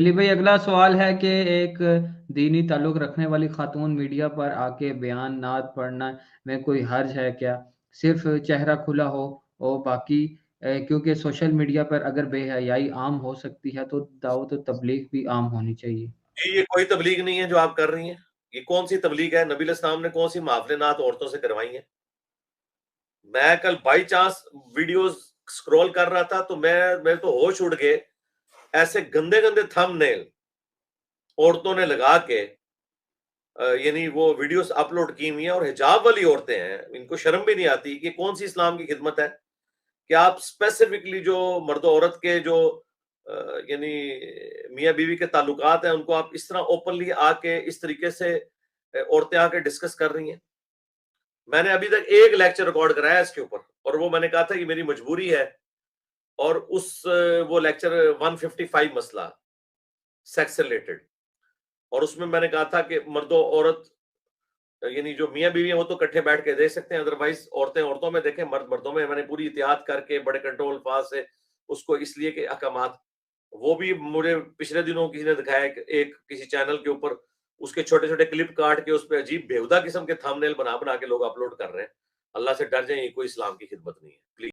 अली भाई, अगला सवाल है कि एक दीनी ताल्लुक रखने वाली खातून मीडिया पर आके बयान नात पढ़ना में कोई हर्ज है क्या? सिर्फ चेहरा खुला हो और बाकी क्योंकि सोशल मीडिया पर अगर बेहयाई आम हो सकती है तो दावत व तबलीग भी आम होनी चाहिए। जी, ये कोई तबलीग नहीं है जो आप कर रही हैं। ये कौन-सी तबलीग है? नबी इस्लाम ने कौन-सी महफ़िल-ए-नात औरतों से करवाई हैं? मैं कल बाय चांस वीडियोज़ स्क्रॉल कर रहा था तो मेरे तो होश उड़ गए। ऐसे गंदे-गंदे थंबनेल औरतों ने लगा के यानी वो वीडियोज़ अपलोड की हुई हैं और हिजाब वाली औरतें हैं, इनको शर्म भी नहीं आती कि कौन-सी इस्लाम की खिदमत है? कि आप स्पेसिफिकली जो मर्द-औरत के जो यानी मियाँ-बीवी के ताल्लुकात हैं, उनको आप इस तरह ओपनली आके इस तरीके से औरतें आके डिस्कस कर रही हैं। मैंने अभी तक एक लेक्चर रिकॉर्ड कराया है इसके ऊपर और वो मैंने कहा था कि मेरी मजबूरी है और वो लेक्चर 155 मसला सेक्स से रिलेटेड और उसमें मैंने कहा था कि मर्दो औरत यानी जो मियाँ-बीवी हैं वो तो इकट्ठे बैठ के देख सकते हैं, अदरवाइज़ औरतें औरतों में देखें, मर्द मर्दों में। मैंने पूरी एहतियात करके बड़े कंट्रोल अल्फाज से उसको इसलिए के अहकामात वो भी मुझे पिछले दिनों किसी ने दिखाया एक किसी चैनल के ऊपर उसके छोटे-छोटे क्लिप काट के उसपे अजीब बेहुदा किस्म के थंबनेल बना-बना के लोग अपलोड कर रहे हैं। अल्लाह से डर जाएँ, ये कोई इस्लाम की खिदमत नहीं है। प्लीज़।